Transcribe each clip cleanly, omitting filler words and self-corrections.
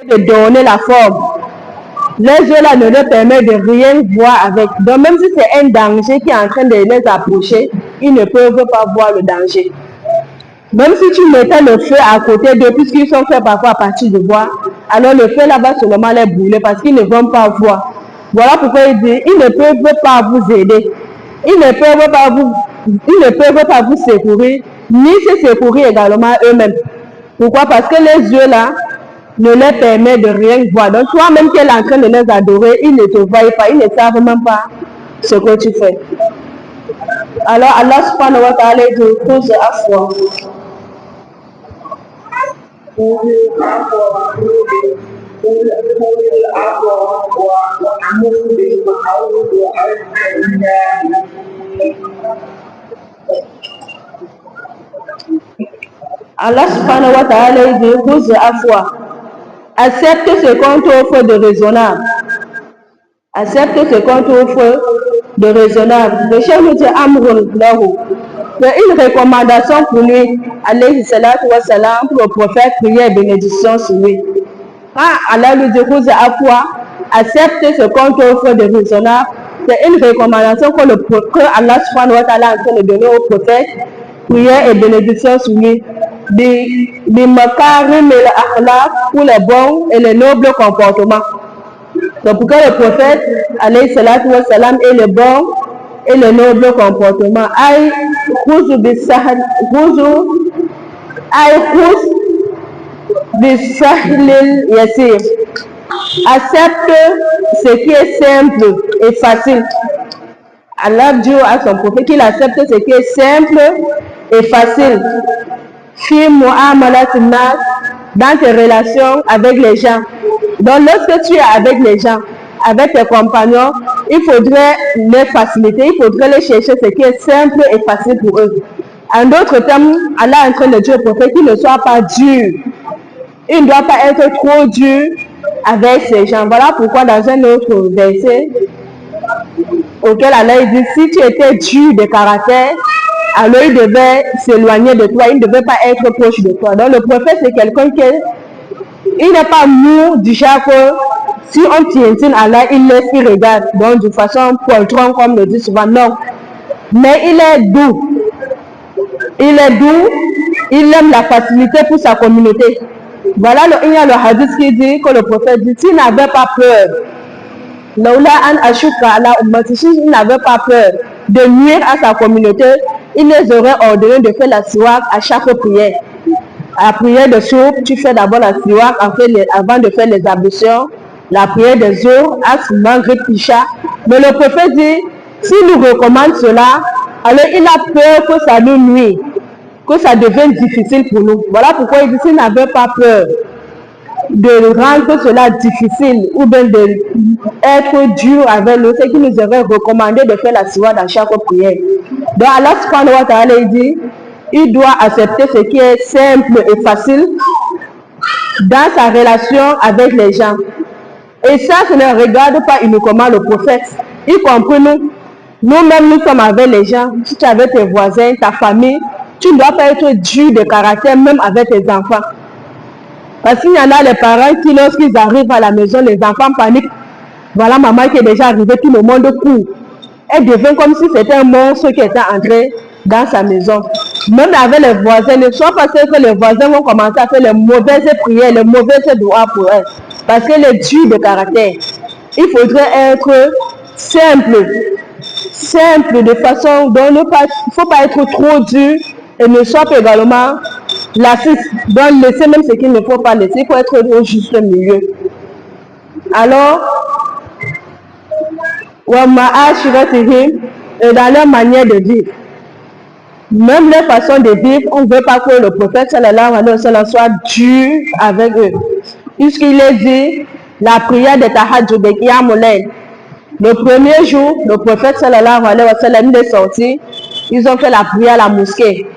de donner la forme. Les yeux là ne leur permettent de rien voir avec. Donc même si c'est un danger qui est en train de les approcher, ils ne peuvent pas voir le danger. Même si tu mettais le feu à côté d'eux, puisqu'ils sont faits parfois à partir de bois, alors le feu là va seulement les brûler parce qu'ils ne vont pas voir. Voilà pourquoi il dit, ils ne peuvent pas vous aider. Ils ne peuvent pas vous secourir, ni se secourir également eux-mêmes. Pourquoi? Parce que les yeux là ne leur permettent de rien voir. Donc toi-même qui es en train de les adorer, ils ne te voient pas, ils ne savent même pas ce que tu fais. Alors Allah subhanahu wa ta'ala dit, cause à foi. Allah subhanahu wa ta'ala dit, cause à foi. Accepte ce qu'on t'offre de raisonnable. Accepte ce qu'on t'offre de raisonnable. Le chef nous dit Amrun lahu. C'est une recommandation pour lui, alayhi salatu wa salam, pour le prophète, prière et bénédiction sur lui. Quand Allah lui dit accepte ce qu'on t'offre de raisonnable, c'est une recommandation que Allah subhanahu wa ta'ala est en train de donner au prophète, prière et bénédiction sur lui. Bimakarim et l'akhlaq, pour les bons et les nobles comportements. Donc pour que le prophète, alayhi salatu wa salam, ait le bon et le noble comportement. Aïe, khuzu bisahil yasir. Accepte ce qui est simple et facile. Allah dit à son prophète qu'il accepte ce qui est simple et facile. Fi mu'amalat nas, dans tes relations avec les gens. Donc lorsque tu es avec les gens, avec tes compagnons, il faudrait les faciliter, il faudrait les chercher ce qui est simple et facile pour eux. En d'autres termes, Allah est en train de dire au prophète qu'il ne soit pas dur. Il ne doit pas être trop dur avec ces gens. Voilà pourquoi dans un autre verset, auquel Allah dit, si tu étais dur de caractère, alors il devait s'éloigner de toi, il ne devait pas être proche de toi. Donc le prophète, c'est quelqu'un qui il n'est pas mou du genre que si on tient Allah, il laisse, il regarde. Donc de façon poltron, comme le dit souvent, non. Mais il est doux. Il est doux, il aime la facilité pour sa communauté. Voilà, il y a le hadith qui dit, que le prophète dit, s'il n'avait pas peur, s'il n'avait pas peur de nuire à sa communauté, il les aurait ordonné de faire la siwak à chaque prière. À la prière de soupe, tu fais d'abord la siwak avant de faire les ablutions. La prière de jour, As, Maghrib, Isha. Mais le prophète dit, s'il nous recommande cela, alors il a peur que ça nous nuit, que ça devienne difficile pour nous. Voilà pourquoi il dit, s'il n'avait pas peur de rendre cela difficile ou bien d'être dur avec nous, c'est qu'il nous aurait recommandé de faire la siwak dans chaque prière. Donc Allah subhanahu wa ta'ala il dit, il doit accepter ce qui est simple et facile dans sa relation avec les gens. Et ça ne regarde pas uniquement le prophète, y compris nous. Nous-mêmes, nous sommes avec les gens. Si tu es avec tes voisins, ta famille, tu ne dois pas être dur de caractère, même avec tes enfants. Parce qu'il y en a les parents qui, lorsqu'ils arrivent à la maison, les enfants paniquent. Voilà maman qui est déjà arrivée, tout le monde court. Elle devient comme si c'était un monstre qui était entré dans sa maison. Même avec les voisins, ne soit pas que les voisins vont commencer à faire les mauvaises prières, les mauvaises doigts pour elles. Parce qu'elle est dure de caractère. Il faudrait être simple de façon dont il ne faut pas être trop dur et ne soit pas également lassiste. Donc laisser même ce qu'il ne faut pas laisser, il faut être au juste milieu. Alors, et dans leur manière de vivre. Même leur façon de vivre, on ne veut pas que le prophète sallallahu alayhi wa sallam soit dur avec eux. Puisqu'il est dit, la prière de Tahajjud de Qiyamul Layl. Le premier jour, le prophète sallallahu alayhi wa sallam est sorti, ils ont fait la prière à la mosquée.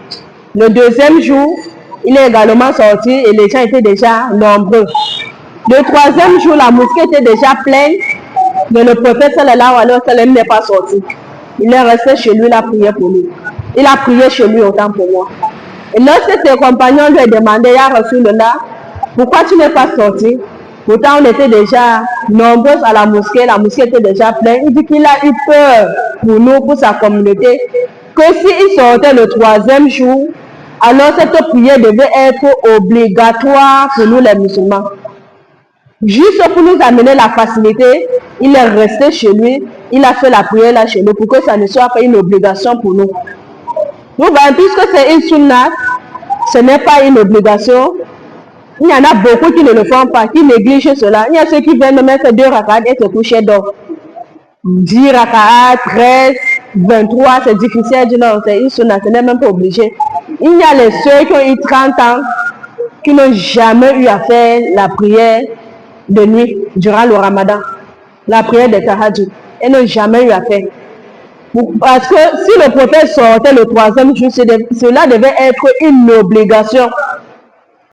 Le deuxième jour, il est également sorti et les gens étaient déjà nombreux. Le troisième jour, la mosquée était déjà pleine, mais le prophète sallallahu alayhi wa sallam n'est pas sorti. Il est resté chez lui, il a prié pour lui. Il a prié chez lui autant pour moi. Et lorsque ses compagnons lui ont demandé, Ya Rasulullah, pourquoi tu n'es pas sorti? Pourtant, on était déjà nombreux à la mosquée était déjà pleine. Il dit qu'il a eu peur pour nous, pour sa communauté, que s'il sortait le 3e jour, alors cette prière devait être obligatoire pour nous les musulmans. Juste pour nous amener la facilité, il est resté chez lui, il a fait la prière là chez nous pour que ça ne soit pas une obligation pour nous. Vous voyez, puisque c'est une sunna, ce n'est pas une obligation. Il y en a beaucoup qui ne le font pas, qui négligent cela. Il y a ceux qui viennent mettre 2 rakats et se coucher d'or. 10 rakats, 13, 23, c'est difficile à dire non, c'est une sunna, ce n'est même pas obligé. Il y a les ceux qui ont eu 30 ans, qui n'ont jamais eu à faire la prière de nuit durant le ramadan, la prière de tahajjud. Ils n'ont jamais eu à faire. Parce que si le prophète sortait le 3e jour, cela devait être une obligation